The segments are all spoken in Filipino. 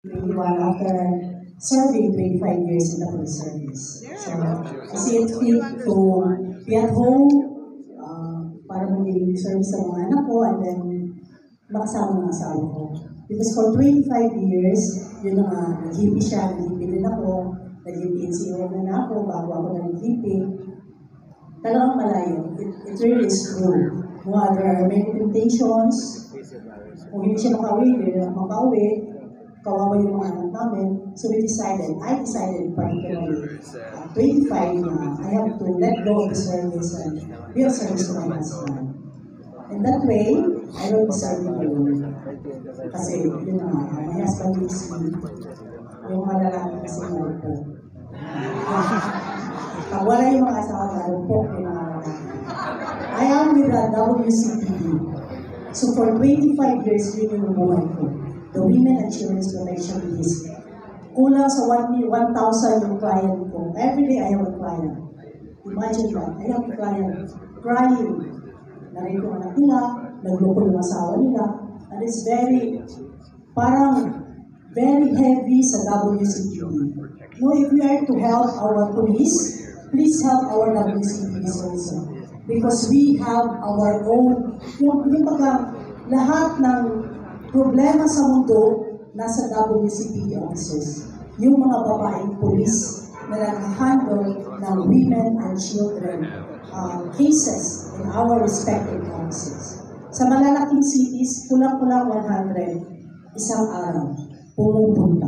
21 after serving 25 years in the police service. So, I see it fit to be at home para maging service sa mga anak ko and then makasama ng asawa ko. Because for 25 years, yun na nag-hippie siya, nag-hippie din ako, naging NCO na ako bago ako nag-hippie. Talagang malayo. It really is true. There are many temptations. Kung hindi siya makauwi, hindi na makauwi, kawawa yung mga anak namin. So I decided particularly at 25 na, I have to let go of the service and be of service to my husband. And that way, I don't deserve to alone. Kasi, yun na, my husband leaves me. Yung mga lalaki kasi mahal po. Pag wala yung mga asawa, mahal po yung mga lalaki. I am with the WCPD. So for 25 years, yun yung buhay ko. The Women and Children's Protection List. Kulang sa 1,000 yung client ko. Every day I have a client. Imagine that. I have a client crying. Narin ko anak nila, nagloko yung asawa nila. And it's very heavy sa WCPD. No, if we are to help our police, please help our WCPDs also. Because we have our own, yung lahat ng problema sa mundo nasa WCPD officers. Yung mga babaeng police na nag-handle ng women and children cases in our respective offices. Sa malalaking cities, kulang-kulang 100, isang araw, pumupunta.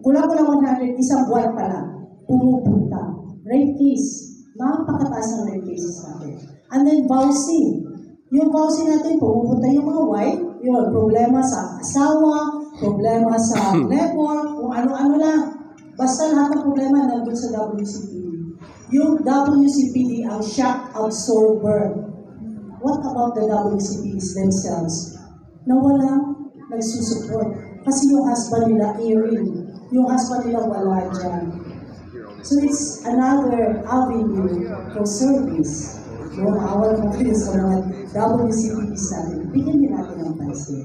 Kulang-kulang 100, isang buwan pala, pumupunta. Rape case, napakataas ng rape cases natin. And then vouching. Yung vouching natin, pumupunta yung mga wife, yun, problema sa asawa, problema sa labor, kung ano-ano lang. Basta lahat ng problema nandun sa WCPD. Yung WCPD ang shock absorber. What about the WCPDs themselves? Na walang nagsusupport. Kasi yung husband nila airing. Yung husband nila wala dyan. So it's another avenue for service. Yung awal mo rin sa mga WCPDs natin. Bigyan din natin ang pansin.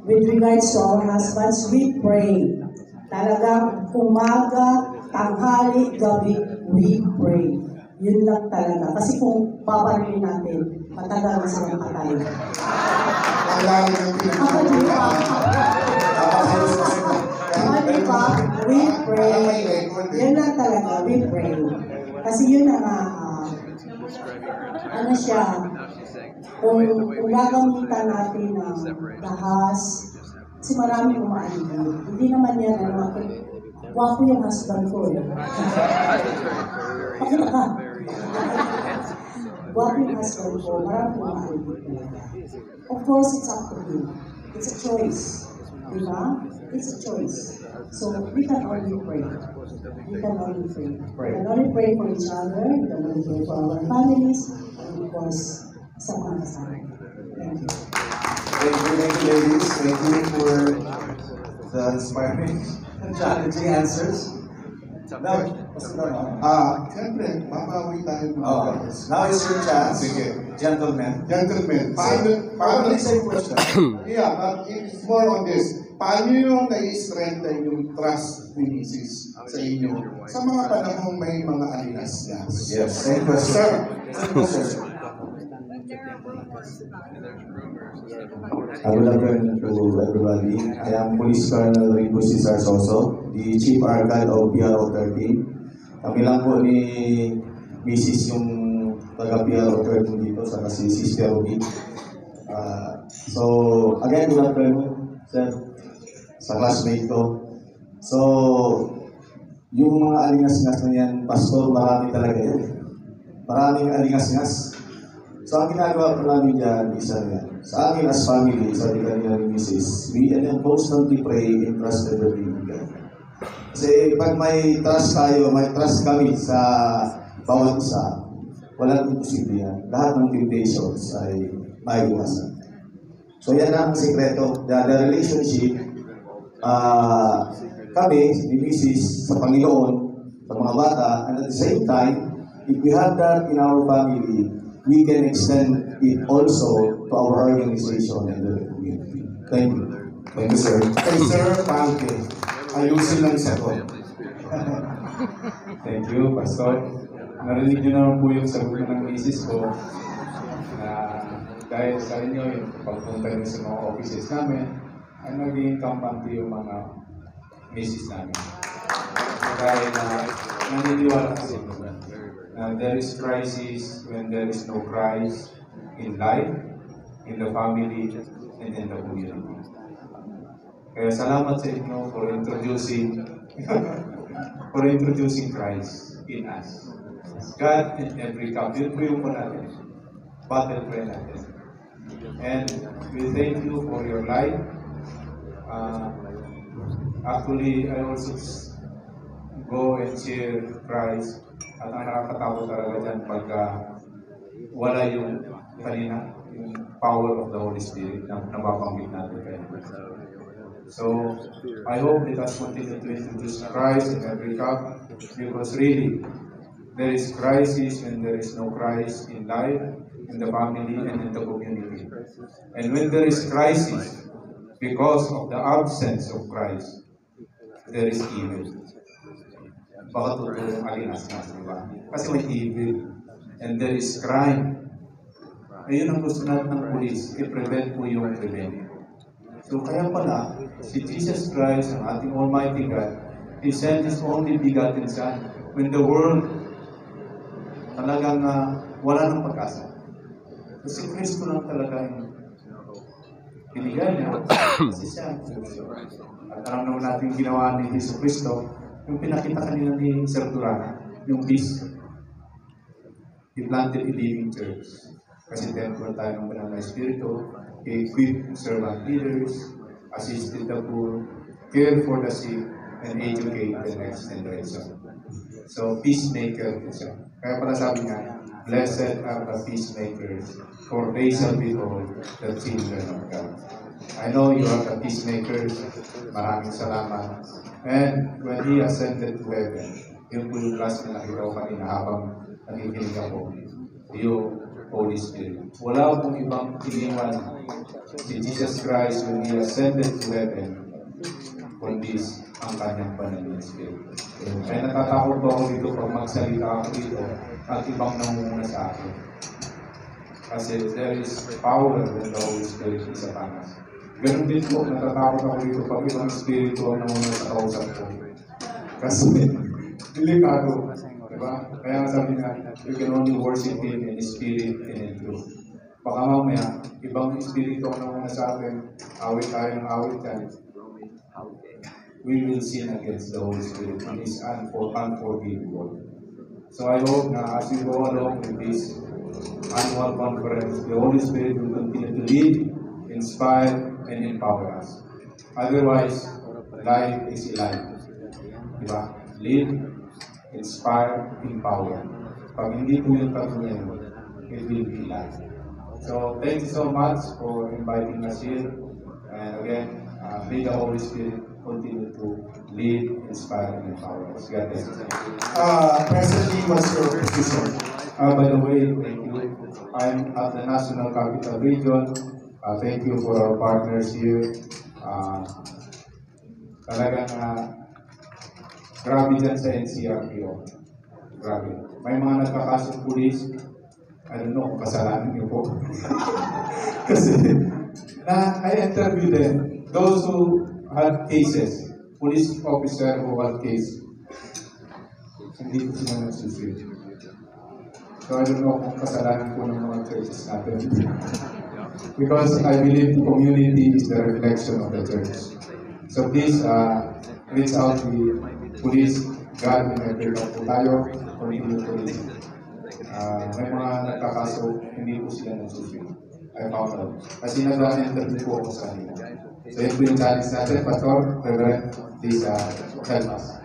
With regards to our husbands, we pray. Talagang umaga, tanghali, gabi, we pray. Yun lang talaga. Kasi kung paparilin natin, matagal na silang patay. Ako di ba? We pray. Yun lang talaga, we pray. Kasi yun ang kung gagamitan natin ng dahas, kasi marami umaaligid. Hindi naman yan, wapo yung husband ko eh. Pakita ka. Wapo yung husband ko, marami umaaligid. Of course, it's up to you. It's a choice. Diba? It's a choice. So, we can only pray. We can only pray. We can only pray for each other, we can only pray for our families, and of course, sa mga kasama. Thank you. Thank you, ladies. Thank you for the inspiring and challenging answers. Now, siyempre, mabawi tayo. Now is your chance. Sige. Gentlemen. Paano the same question? Yeah, but it's more on this. Paano yung nai-strengthen yung trust ni Mrs. sa inyo sa mga panahong may mga alinas-gas? Yes, same question. Sir. Good afternoon to everybody. I am Police Colonel Rico Cesar Soso, the Chief Archivist of PRO 13. Kami lang po ni Mrs. yung taga-PRO 13 dito sa kasi Sister Ruby. So, again, good afternoon, sir, sa classmate ko. So, yung mga alingas-ngas na yan, Pastor, marami talaga yan. Maraming alingas-ngas. So, ang ginagawa po namin dyan, isa yan. Sa amin as family, sabi kanina ni Mrs., we constantly pray and trust the living God. Kasi pag may trust tayo, may trust kami sa bawat isa, walang imposible yan. Lahat ng temptations ay maiiwasan. So, yan ang sekreto. The relationship, kami, ni Mrs., sa Panginoon, sa mga bata, and at the same time, if we have that in our family, we can extend it also to our organization and the community. Thank you. Thank you, sir. Kay Sir Panke, ayusin lang sagot. Thank you, Pastor. Narinig niyo naman po yung sagot ng misis ko na dahil sa inyo, yung pagpunta niyo sa mga offices namin, ay naging kampante yung mga misis namin. Dahil naniniwala kasi na there is crisis when there is no Christ in life, in the family, and in the community. Kaya salamat sa inyo for introducing Christ in us. God in every cup. Yun po yung po natin. Battle plan natin. And we thank you for your life. Actually, I also go and share Christ. At ang nakakatawa talaga dyan pagka wala yung kanina, yung power of the Holy Spirit na nababanggit natin kayo. So, I hope let us continue to introduce Christ in every cup, because really, there is crisis when there is no Christ in life, in the family, and in the community. And when there is crisis, because of the absence of Christ, there is evil. Baka totoo yung alinas-nas, di ba? Kasi may evil. And there is crime. Ayun ang gusto natin ng police, i-prevent po yung prevent. So kaya pala, si Jesus Christ, ang ating Almighty God, He sent His only begotten Son when the world talagang wala ng pag-asa. Kasi Kristo lang talaga yung binigyan niya. Kasi siya. At alam naman natin ginawa ni Jesus Kristo, yung pinakita kanina ni Sir Durana, yung peace. He planted a living church. Kasi temple tayo ng Banal na Espiritu. He equipped servant leaders, assisted the poor, cared for the sick, and educate the next generation. So, peacemaker po siya. Kaya pala sabi nga, blessed are the peacemakers, for they shall be called the children of God. I know you are the peacemakers. Maraming salamat. And when He ascended to heaven, yun po yung last na nakita ko kanina habang nakikinig ako, yung Holy Spirit. Wala pong ibang iniwan si Jesus Christ when He ascended to heaven, kundi ang kanyang banal na Spirit. Kaya natatakot po ako dito pag magsalita ako dito at ibang nangunguna sa akin. Kasi there is power when the Holy Spirit is upon us. Ganun din po, natatakot ako dito pag ibang Espiritu ang nangunguna sa kausap ko. Kasi delikado. Diba? Kaya sabi nga, you can only worship Him in Spirit and in truth. Baka mamaya, ibang Espiritu ang nangunguna sa akin, awit tayo ng awit yan. We will sin against the Holy Spirit. It is unforgivable. So I hope na as we go along with this annual conference, the Holy Spirit will continue to lead, inspire, and empower us. Otherwise, life is life. Diba? Lead, inspire, empower. Pag hindi po yung tatlo yan, it will be life. So thank you so much for inviting us here. And again, may the Holy Spirit continue to lead, inspire, and empower us. God bless you. Presently, what's your position? By the way, thank you. I'm at the National Capital Region. Thank you for our partners here. Talagang grabe dyan sa NCRPO. Grabe. May mga nagkakasong pulis. I don't know kung kasalanan niyo po. Kasi I interviewed them. Those who had cases, police officer who had case, hindi ko sila nagsusunod. So I don't know kung kasalanan po ng mga churches natin. Because I believe the community is the reflection of the church. So please reach out to the police, God, and every po tayo, continue to listen. May mga nagkakaso, hindi po sila nagsusunod. I found out. Kasi nag-interview po ako sa kanila. So yun po yung challenge natin, Pastor, Reverend, please help us.